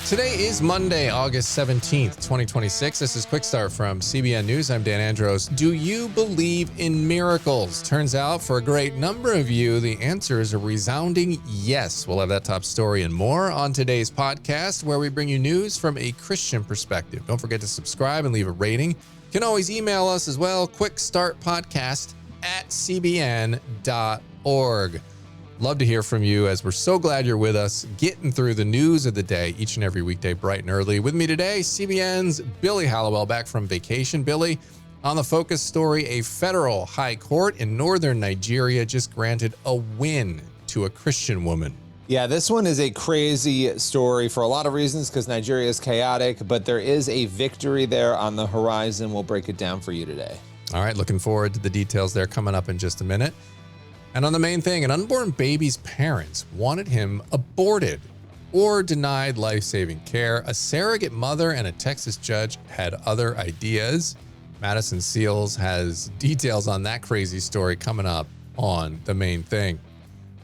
Today is Monday, August 17th, 2026. This is Quick Start from CBN News. I'm Dan Andros. Do you believe in miracles? Turns out for a great number of you, the answer is a resounding yes. We'll have that top story and more on today's podcast, where we bring you news from a Christian perspective. Don't forget to subscribe and leave a rating. You can always email us as well, quickstartpodcast@cbn.org. Love to hear from you, as we're so glad you're with us, getting through the news of the day each and every weekday bright and early. With me today, CBN's Billy Hallowell, back from vacation. Billy, on the focus story, a federal high court in northern Nigeria just granted a win to a Christian woman. Yeah, this one is a crazy story for a lot of reasons, because Nigeria is chaotic, but there is a victory there on the horizon. We'll break it down for you today. All right, looking forward to the details there coming up in just a minute. And on the main thing, an unborn baby's parents wanted him aborted or denied life-saving care. A surrogate mother and a Texas judge had other ideas. Madison Seals has details on that crazy story coming up on the main thing.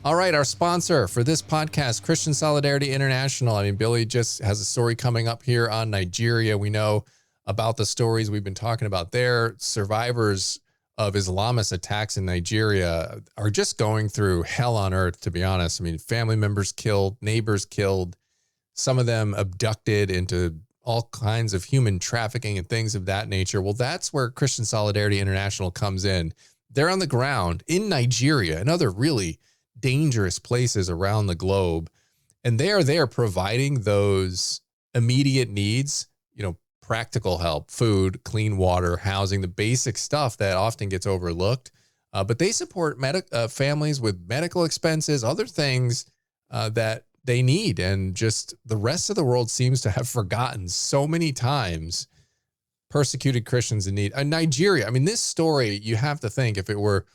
All right, our sponsor for this podcast, Christian Solidarity International. I mean, Billy just has a story coming up here on Nigeria. We know about the stories we've been talking about there. Survivors of Islamist attacks in Nigeria are just going through hell on earth, to be honest. I mean, family members killed, neighbors killed, some of them abducted into all kinds of human trafficking and things of that nature. Well, that's where Christian Solidarity International comes in. They're on the ground in Nigeria and other really dangerous places around the globe, and they are there providing those immediate needs, practical help, food, clean water, housing, the basic stuff that often gets overlooked. But they support families with medical expenses, other things that they need. And just the rest of the world seems to have forgotten so many times persecuted Christians in need. Nigeria, I mean, this story, you have to think, if it were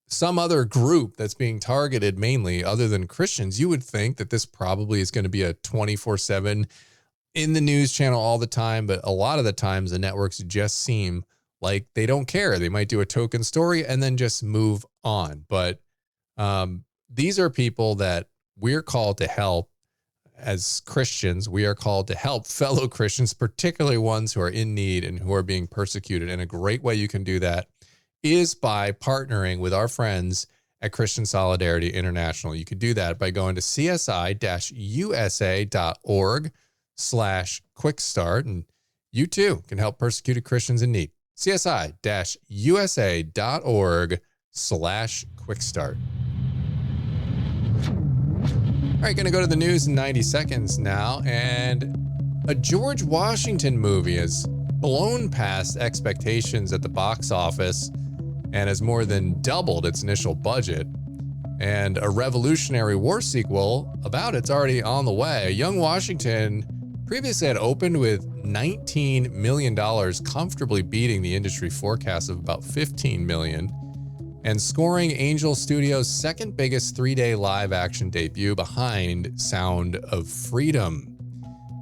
some other group that's being targeted mainly other than Christians, you would think that this probably is going to be a 24/7 in the news channel all the time. But a lot of the times the networks just seem like they don't care. They might do a token story and then just move on. But these are people that we're called to help as Christians. We are called to help fellow Christians, particularly ones who are in need and who are being persecuted. And a great way you can do that is by partnering with our friends at Christian Solidarity International. You could do that by going to csi-usa.org/quickstart, and you too can help persecuted Christians in need. csi-usa.org/quickstart. All right, going to go to the news in 90 seconds now. And a George Washington movie has blown past expectations at the box office and has more than doubled its initial budget. And a Revolutionary War sequel about it's already on the way. Young Washington previously had opened with $19 million, comfortably beating the industry forecast of about $15 million, and scoring Angel Studios' second biggest three-day live-action debut behind Sound of Freedom.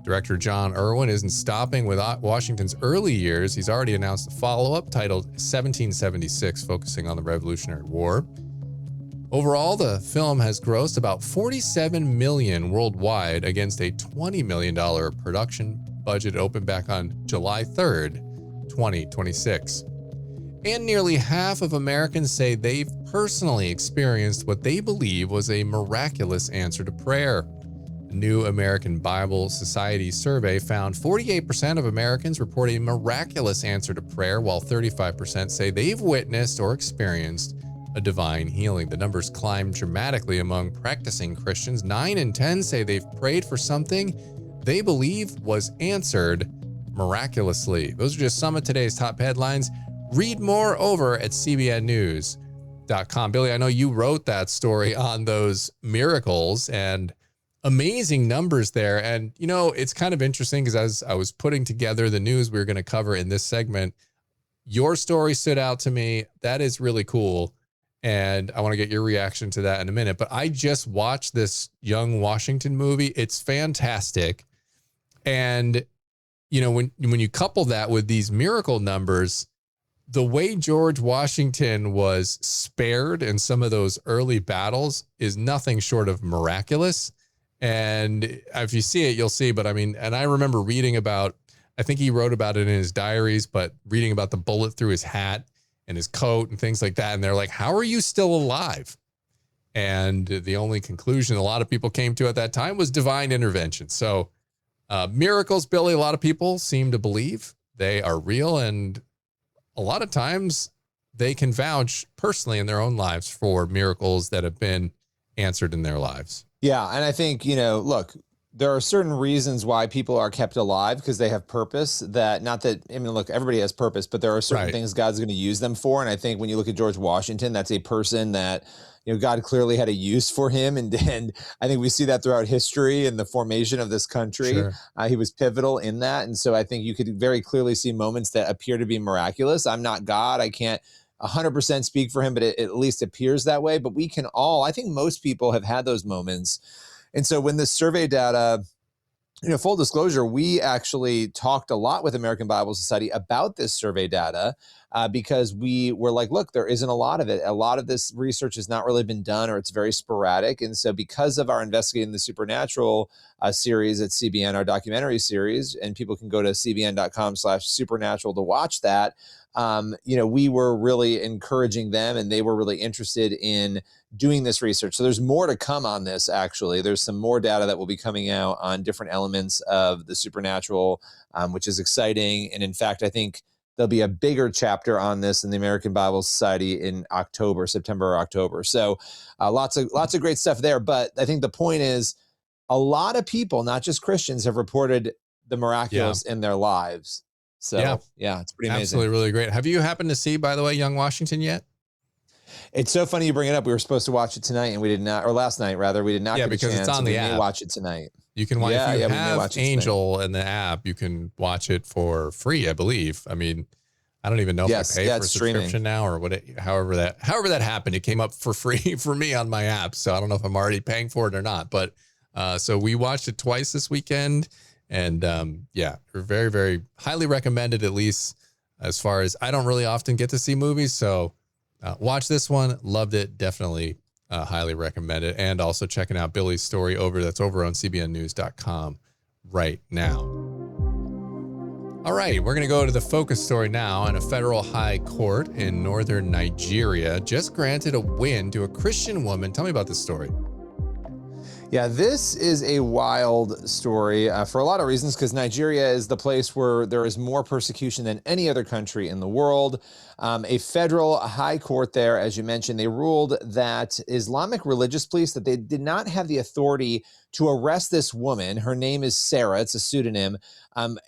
Director John Irwin isn't stopping with Washington's early years. He's already announced a follow-up titled 1776, focusing on the Revolutionary War. Overall, the film has grossed about $47 million worldwide against a $20 million production budget. It opened back on July 3rd, 2026. And nearly half of Americans say they've personally experienced what they believe was a miraculous answer to prayer. A new American Bible Society survey found 48% of Americans report a miraculous answer to prayer, while 35% say they've witnessed or experienced a divine healing. The numbers climbed dramatically among practicing Christians. 9 in 10 say they've prayed for something they believe was answered miraculously. Those are just some of today's top headlines. Read more over at cbnnews.com. Billy, I know you wrote that story on those miracles and amazing numbers there. And, it's kind of interesting because as I was putting together the news we were going to cover in this segment, your story stood out to me. That is really cool. And I want to get your reaction to that in a minute. But I just watched this Young Washington movie. It's fantastic. And, when you couple that with these miracle numbers, the way George Washington was spared in some of those early battles is nothing short of miraculous. And if you see it, you'll see. But I mean, and I remember reading about, I think he wrote about it in his diaries, but reading about the bullet through his hat and his coat and things like that. And they're like, how are you still alive? And the only conclusion a lot of people came to at that time was divine intervention. So miracles, Billy, a lot of people seem to believe they are real. And a lot of times they can vouch personally in their own lives for miracles that have been answered in their lives. Yeah. And I think, look, there are certain reasons why people are kept alive because they have purpose that not that, I mean, look, everybody has purpose, but there are certain things God's going to use them for. And I think when you look at George Washington, that's a person that, God clearly had a use for him. And I think we see that throughout history and the formation of this country. Sure. He was pivotal in that. And so I think you could very clearly see moments that appear to be miraculous. I'm not God. I can't 100% speak for him, but it at least appears that way. But we can all, I think most people have had those moments. And so when this survey data, full disclosure, we actually talked a lot with American Bible Society about this survey data because we were like, look, there isn't a lot of it. A lot of this research has not really been done or it's very sporadic. And so because of our Investigating the Supernatural series at CBN, our documentary series, and people can go to cbn.com/supernatural to watch that, we were really encouraging them and they were really interested in doing this research. So there's more to come on this, actually. There's some more data that will be coming out on different elements of the supernatural, which is exciting. And in fact, I think there'll be a bigger chapter on this in the American Bible Society in September or October. So lots of great stuff there. But I think the point is a lot of people, not just Christians, have reported the miraculous in their lives. So yeah, it's pretty amazing. Absolutely, really great. Have you happened to see, by the way, Young Washington yet? It's so funny you bring it up. We were supposed to watch it tonight, and we did not, or last night rather. We did not. Yeah, get because a chance, it's on the app. We may watch it tonight. You can watch. If you have Angel in the app, you can watch it for free, I believe. I mean, I don't even know if I pay for a subscription now or what. However that happened, it came up for free for me on my app. So I don't know if I'm already paying for it or not. But so we watched it twice this weekend, and we're very, very highly recommended. At least as far as I don't really often get to see movies, so watch this one. Loved it. Definitely highly recommend it. And also checking out Billy's story that's over on cbnnews.com right now. All right, we're going to go to the focus story now. And a federal high court in northern Nigeria just granted a win to a Christian woman. Tell me about this story. Yeah, this is a wild story for a lot of reasons, because Nigeria is the place where there is more persecution than any other country in the world. A federal high court there, as you mentioned, they ruled that Islamic religious police, that they did not have the authority to arrest this woman. Her name is Sarah. It's a pseudonym.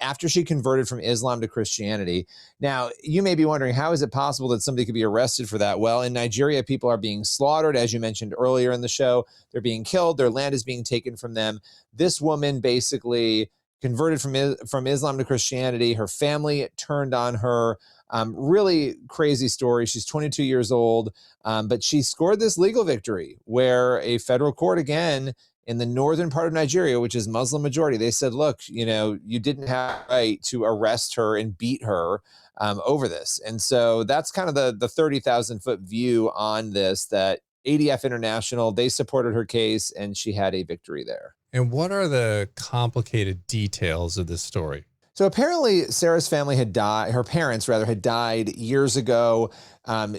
After she converted from Islam to Christianity. Now, you may be wondering, how is it possible that somebody could be arrested for that? Well, in Nigeria, people are being slaughtered, as you mentioned earlier in the show. They're being killed. Their land is being taken from them. This woman basically converted from Islam to Christianity. Her family turned on her. Really crazy story. She's 22 years old, but she scored this legal victory where a federal court, again, in the northern part of Nigeria, which is Muslim majority, they said, look, you didn't have a right to arrest her and beat her over this. And so that's kind of the 30,000 foot view on this, that ADF International, they supported her case and she had a victory there. And what are the complicated details of this story? So apparently Sarah's family had died, her parents rather had died years ago.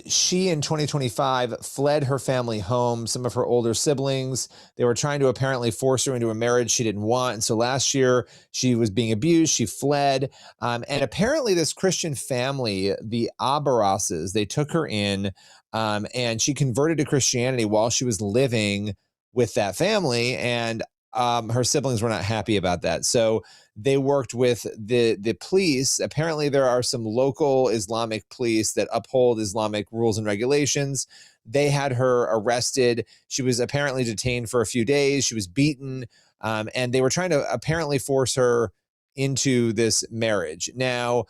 She in 2025 fled her family home, some of her older siblings. They were trying to apparently force her into a marriage she didn't want. And so last year she was being abused. She fled. And apparently this Christian family, the Abarases, they took her in and she converted to Christianity while she was living with that family. And her siblings were not happy about that. So they worked with the police. Apparently there are some local Islamic police that uphold Islamic rules and regulations. They had her arrested. She was apparently detained for a few days. She was beaten. And they were trying to apparently force her into this marriage. Now,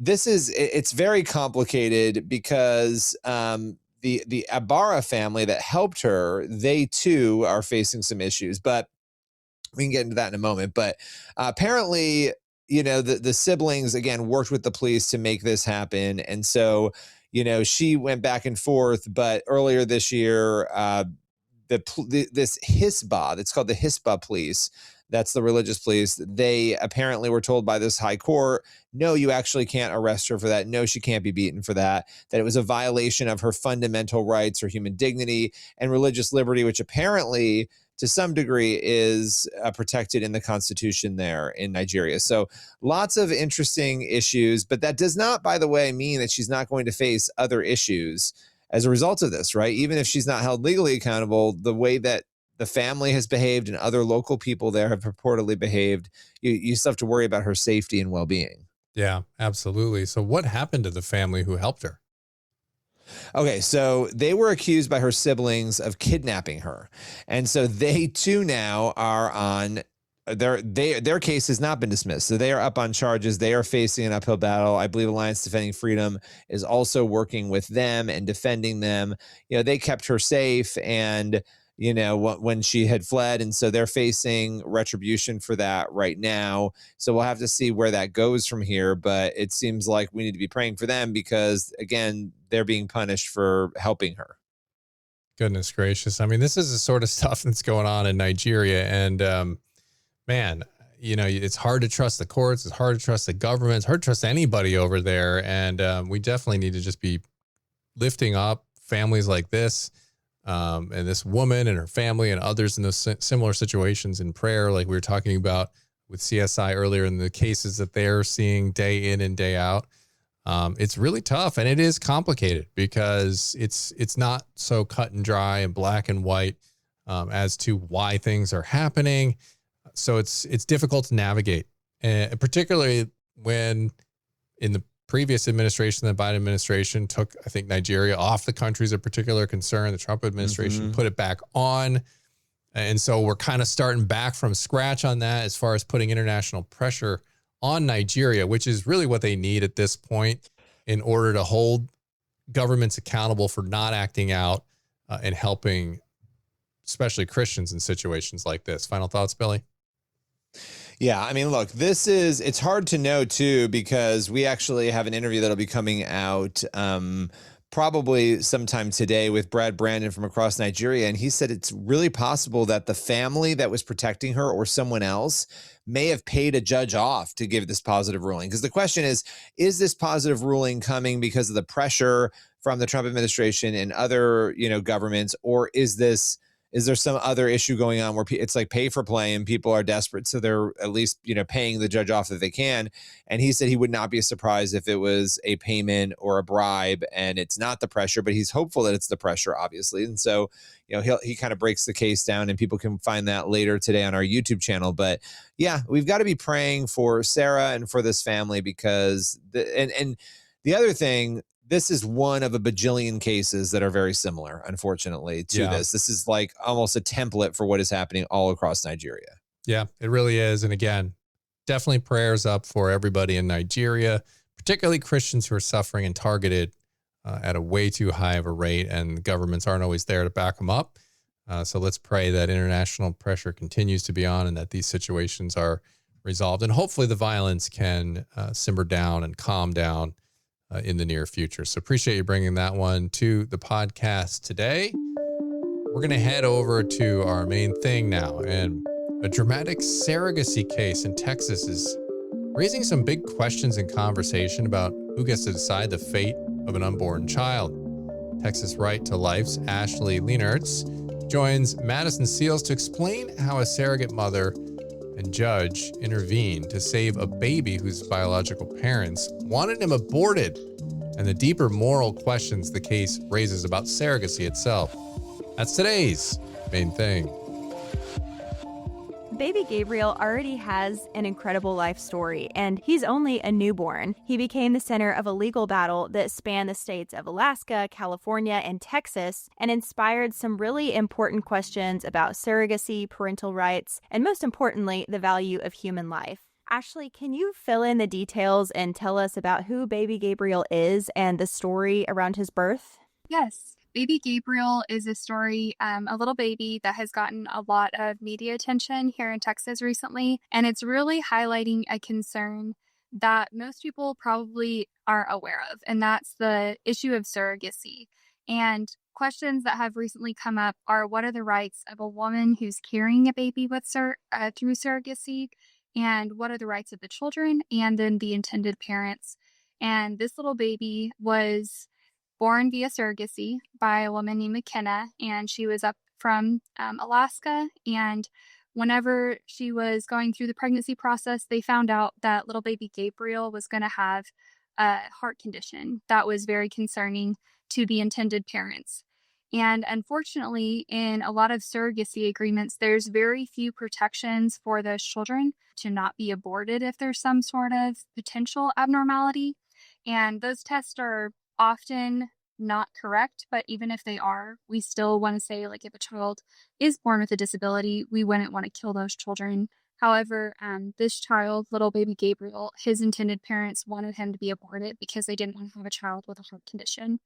it's very complicated because the Abara family that helped her, they too are facing some issues. But we can get into that in a moment. But apparently, the siblings, again, worked with the police to make this happen. And so, she went back and forth. But earlier this year, this Hisbah, it's called the Hisbah police. That's the religious police. They apparently were told by this high court, no, you actually can't arrest her for that. No, she can't be beaten for that. That it was a violation of her fundamental rights or human dignity and religious liberty, which apparently to some degree is protected in the constitution there in Nigeria. So lots of interesting issues, but that does not, by the way, mean that she's not going to face other issues as a result of this, right? Even if she's not held legally accountable, the way that the family has behaved and other local people there have purportedly behaved, you still have to worry about her safety and well-being. Yeah, absolutely. So what happened to the family who helped her? Okay, so they were accused by her siblings of kidnapping her. And so they too now are on their case has not been dismissed. So they are up on charges. They are facing an uphill battle. I believe Alliance Defending Freedom is also working with them and defending them. They kept her safe and when she had fled. And so they're facing retribution for that right now. So we'll have to see where that goes from here. But it seems like we need to be praying for them because, again, they're being punished for helping her. Goodness gracious. I mean, this is the sort of stuff that's going on in Nigeria. And man, it's hard to trust the courts. It's hard to trust the government. It's hard to trust anybody over there. And we definitely need to just be lifting up families like this. And this woman and her family and others in those similar situations in prayer, like we were talking about with CSI earlier in the cases that they're seeing day in and day out. It's really tough and it is complicated because it's not so cut and dry and black and white as to why things are happening. So it's difficult to navigate, and particularly when in the previous administration, the Biden administration took, I think, Nigeria off the countries of particular concern. The Trump administration put it back on. And so we're kind of starting back from scratch on that as far as putting international pressure on Nigeria, which is really what they need at this point in order to hold governments accountable for not acting out and helping, especially Christians in situations like this. Final thoughts, Billy? Yeah, I mean, look, it's hard to know too, because we actually have an interview that'll be coming out probably sometime today with Brad Brandon from across Nigeria. And he said it's really possible that the family that was protecting her or someone else may have paid a judge off to give this positive ruling. Because the question is this positive ruling coming because of the pressure from the Trump administration and other, governments, or is there some other issue going on where it's like pay for play and people are desperate, so they're at least paying the judge off that they can? And he said he would not be surprised if it was a payment or a bribe and it's not the pressure, but he's hopeful that it's the pressure, obviously. And so he kind of breaks the case down, and people can find that later today on our YouTube channel. But yeah, we've got to be praying for Sarah and for this family, because the other thing, this is one of a bajillion cases that are very similar, unfortunately, to this. This is like almost a template for what is happening all across Nigeria. Yeah, it really is. And again, definitely prayers up for everybody in Nigeria, particularly Christians who are suffering and targeted at a way too high of a rate, and governments aren't always there to back them up. So let's pray that international pressure continues to be on and that these situations are resolved. And hopefully the violence can simmer down and calm down in the near future. So appreciate you bringing that one to the podcast today. We're going to head over to our main thing now. And a dramatic surrogacy case in Texas is raising some big questions and conversation about who gets to decide the fate of an unborn child. Texas Right to Life's Ashley Lienertz joins Madison Seals to explain how a surrogate mother and judge intervened to save a baby whose biological parents wanted him aborted, and the deeper moral questions the case raises about surrogacy itself. That's today's main thing. Baby Gabriel already has an incredible life story, and he's only a newborn. He became the center of a legal battle that spanned the states of Alaska, California, and Texas, and inspired some really important questions about surrogacy, parental rights, and most importantly, the value of human life. Ashley, can you fill in the details and tell us about who Baby Gabriel is and the story around his birth? Yes. Baby Gabriel is a story, a little baby that has gotten a lot of media attention here in Texas recently, and it's really highlighting a concern that most people probably aren't aware of, and that's the issue of surrogacy. And questions that have recently come up are what are the rights of a woman who's carrying a baby with through surrogacy, and what are the rights of the children and then the intended parents. And this little baby was born via surrogacy by a woman named McKenna, and she was up from Alaska. And whenever she was going through the pregnancy process, they found out that little baby Gabriel was going to have a heart condition that was very concerning to the intended parents. And unfortunately, in a lot of surrogacy agreements, there's very few protections for those children to not be aborted if there's some sort of potential abnormality. And those tests are often not correct, but even if they are, we still want to say, like, if a child is born with a disability, we wouldn't want to kill those children. However, this child, little baby Gabriel, his intended parents wanted him to be aborted because they didn't want to have a child with a heart condition.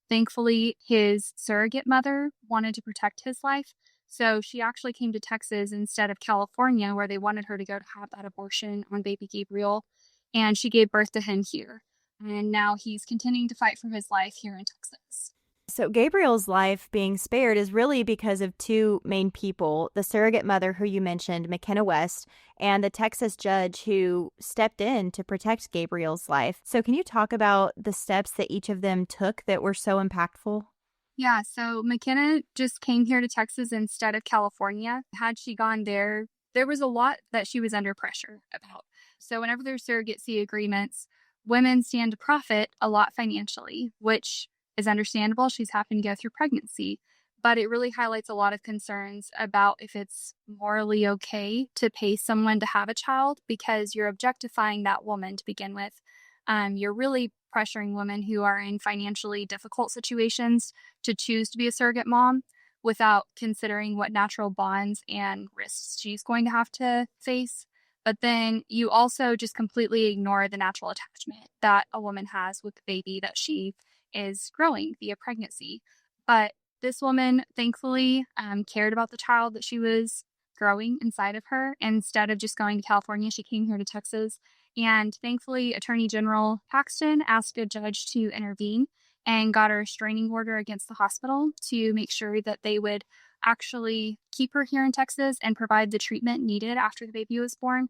Thankfully, his surrogate mother wanted to protect his life, so she actually came to Texas instead of California, where they wanted her to go to have that abortion on baby Gabriel, and she gave birth to him here. And now he's continuing to fight for his life here in Texas. So Gabriel's life being spared is really because of two main people, the surrogate mother who you mentioned, McKenna West, and the Texas judge who stepped in to protect Gabriel's life. So can you talk about the steps that each of them took that were so impactful? Yeah, so McKenna just came here to Texas instead of California. Had she gone there, there was a lot that she was under pressure about. So whenever there's surrogacy agreements, women stand to profit a lot financially, which is understandable. She's having to go through pregnancy, but it really highlights a lot of concerns about if it's morally okay to pay someone to have a child because you're objectifying that woman to begin with. You're really pressuring women who are in financially difficult situations to choose to be a surrogate mom without considering what natural bonds and risks she's going to have to face. But then you also just completely ignore the natural attachment that a woman has with the baby that she is growing via pregnancy. But this woman, thankfully, cared about the child that she was growing inside of her. And instead of just going to California, she came here to Texas. And thankfully, Attorney General Paxton asked a judge to intervene and got a restraining order against the hospital to make sure that they would actually keep her here in Texas and provide the treatment needed after the baby was born.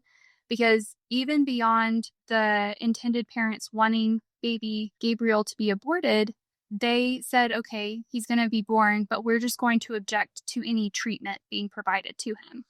Because even beyond the intended parents wanting baby Gabriel to be aborted, they said, okay, he's going to be born, but we're just going to object to any treatment being provided to him.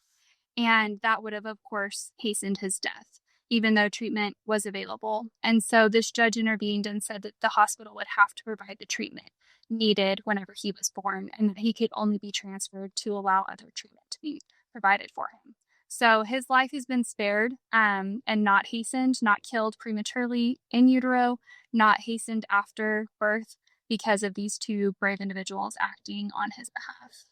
And that would have, of course, hastened his death, even though treatment was available. And so this judge intervened and said that the hospital would have to provide the treatment needed whenever he was born, and that he could only be transferred to allow other treatment to be provided for him. So his life has been spared and not hastened, not killed prematurely in utero, not hastened after birth because of these two brave individuals acting on his behalf.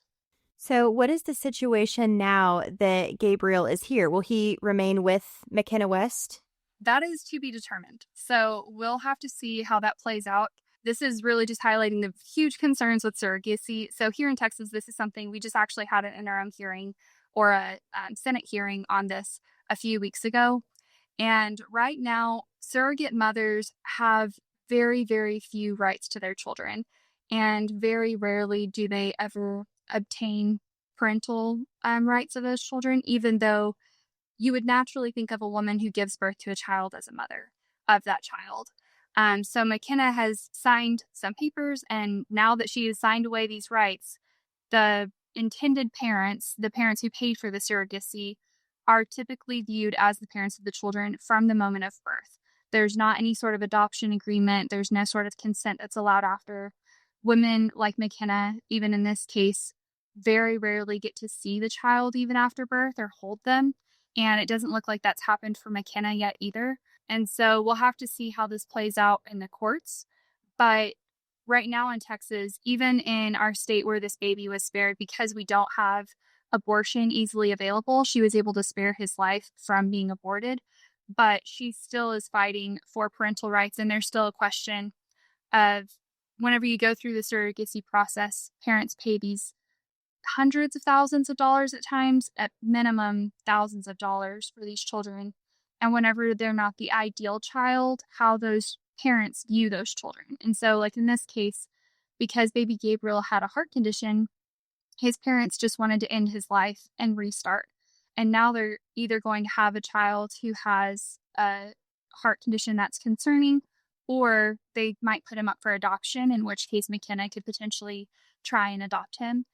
So what is the situation now that Gabriel is here? Will he remain with McKenna West? That is to be determined. So we'll have to see how that plays out. This is really just highlighting the huge concerns with surrogacy. So here in Texas, this is something we just actually had an interim hearing or a Senate hearing on this a few weeks ago. And right now, surrogate mothers have very, very few rights to their children. And very rarely do they ever obtain parental rights of those children, even though you would naturally think of a woman who gives birth to a child as a mother of that child. So McKenna has signed some papers, and now that she has signed away these rights, the intended parents, the parents who paid for the surrogacy, are typically viewed as the parents of the children from the moment of birth. There's not any sort of adoption agreement. There's no sort of consent that's allowed after. Women like McKenna, even in this case, very rarely get to see the child even after birth or hold them. And it doesn't look like that's happened for McKenna yet either. And so we'll have to see how this plays out in the courts. But right now in Texas, even in our state where this baby was spared, because we don't have abortion easily available, she was able to spare his life from being aborted. But she still is fighting for parental rights. And there's still a question of whenever you go through the surrogacy process, parents pay these hundreds of thousands of dollars at times, at minimum thousands of dollars for these children. And whenever they're not the ideal child, how those parents view those children. And so, like in this case, because baby Gabriel had a heart condition, his parents just wanted to end his life and restart. And now they're either going to have a child who has a heart condition that's concerning, or they might put him up for adoption, in which case McKenna could potentially try and adopt him.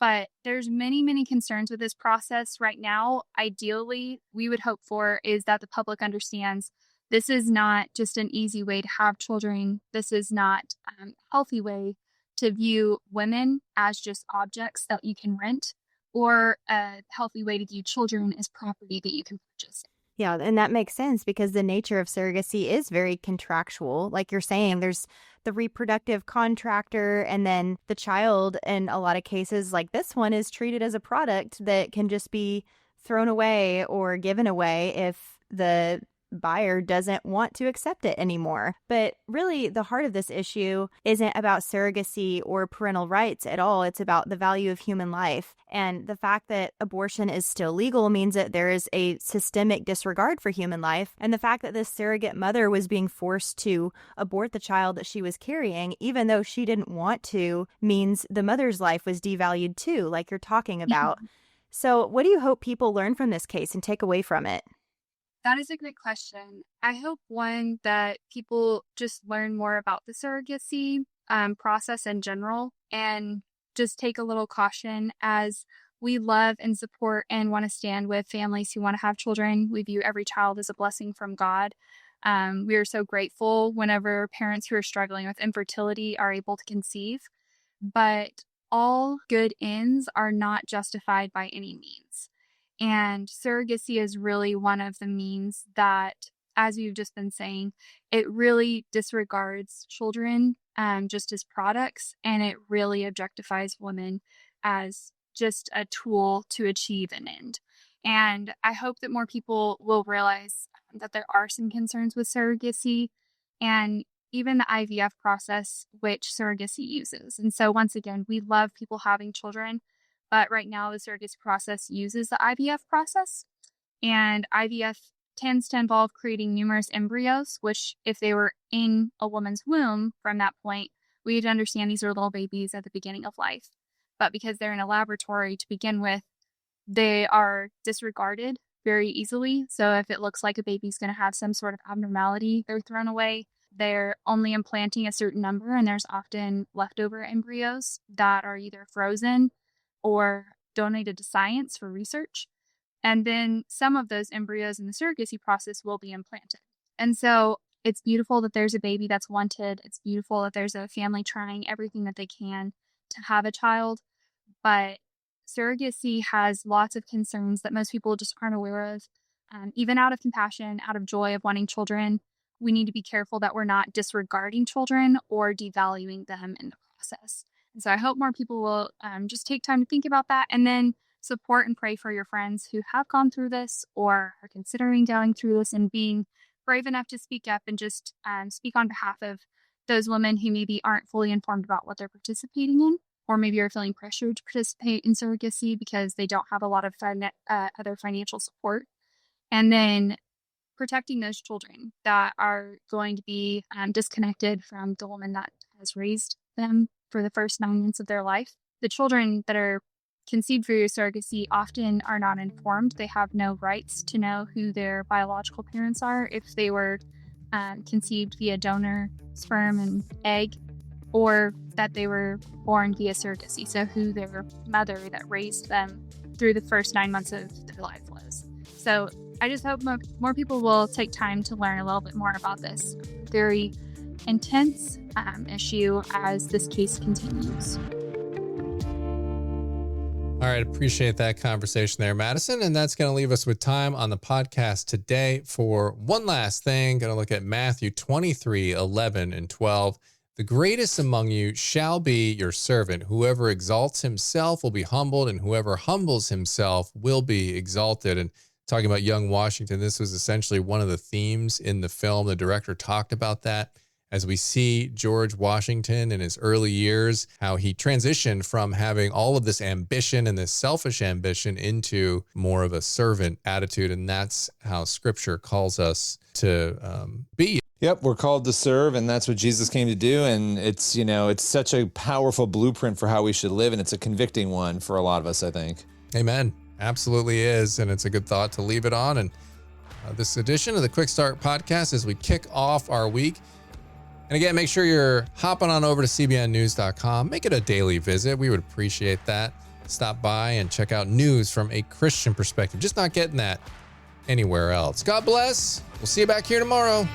But there's many, many concerns with this process right now. Ideally, we would hope for is that the public understands this is not just an easy way to have children. This is not a healthy way to view women as just objects that you can rent, or a healthy way to view children as property that you can purchase. Yeah, and that makes sense because the nature of surrogacy is very contractual. Like you're saying, there's the reproductive contractor, and then the child, in a lot of cases like this one, is treated as a product that can just be thrown away or given away if the buyer doesn't want to accept it anymore. But really, the heart of this issue isn't about surrogacy or parental rights at all. It's about the value of human life. And the fact that abortion is still legal means that there is a systemic disregard for human life. And the fact that this surrogate mother was being forced to abort the child that she was carrying, even though she didn't want to, means the mother's life was devalued too, like you're talking about. So what do you hope people learn from this case and take away from it? That is a good question. I hope, one, that people just learn more about the surrogacy process in general, and just take a little caution, as we love and support and want to stand with families who want to have children. We view every child as a blessing from God. We are so grateful whenever parents who are struggling with infertility are able to conceive, but all good ends are not justified by any means. And surrogacy is really one of the means that, as we've just been saying, it really disregards children just as products, and it really objectifies women as just a tool to achieve an end. And I hope that more people will realize that there are some concerns with surrogacy and even the IVF process, which surrogacy uses. And so once again, we love people having children, but right now the surrogacy process uses the IVF process, and IVF tends to involve creating numerous embryos, which if they were in a woman's womb from that point, we'd understand these are little babies at the beginning of life. But because they're in a laboratory to begin with, they are disregarded very easily. So if it looks like a baby's going to have some sort of abnormality, they're thrown away. They're only implanting a certain number, and there's often leftover embryos that are either frozen or donated to science for research. And then some of those embryos in the surrogacy process will be implanted. And so it's beautiful that there's a baby that's wanted. It's beautiful that there's a family trying everything that they can to have a child. But surrogacy has lots of concerns that most people just aren't aware of. Even out of compassion, out of joy of wanting children, we need to be careful that we're not disregarding children or devaluing them in the process. And so I hope more people will just take time to think about that, and then support and pray for your friends who have gone through this or are considering going through this, and being brave enough to speak up and just speak on behalf of those women who maybe aren't fully informed about what they're participating in, or maybe are feeling pressured to participate in surrogacy because they don't have a lot of other financial support. And then protecting those children that are going to be disconnected from the woman that has raised them for the first 9 months of their life. The children that are conceived through surrogacy often are not informed. They have no rights to know who their biological parents are if they were conceived via donor sperm and egg, or that they were born via surrogacy. So who their mother that raised them through the first 9 months of their life was. So I just hope more people will take time to learn a little bit more about this very intense issue as this case continues. All right, appreciate that conversation there, Madison. And that's going to leave us with time on the podcast today for one last thing. Going to look at Matthew 23, 11, and 12. The greatest among you shall be your servant. Whoever exalts himself will be humbled, and whoever humbles himself will be exalted. And talking about young Washington, this was essentially one of the themes in the film. The director talked about that as we see George Washington in his early years, how he transitioned from having all of this ambition and this selfish ambition into more of a servant attitude. And that's how scripture calls us to be. Yep, we're called to serve, and that's what Jesus came to do. And it's, it's such a powerful blueprint for how we should live, and it's a convicting one for a lot of us, I think. Amen. Absolutely is, and it's a good thought to leave it on. And this edition of the Quick Start Podcast as we kick off our week. And again, make sure you're hopping on over to cbnnews.com. Make it a daily visit. We would appreciate that. Stop by and check out news from a Christian perspective. Just not getting that anywhere else. God bless. We'll see you back here tomorrow.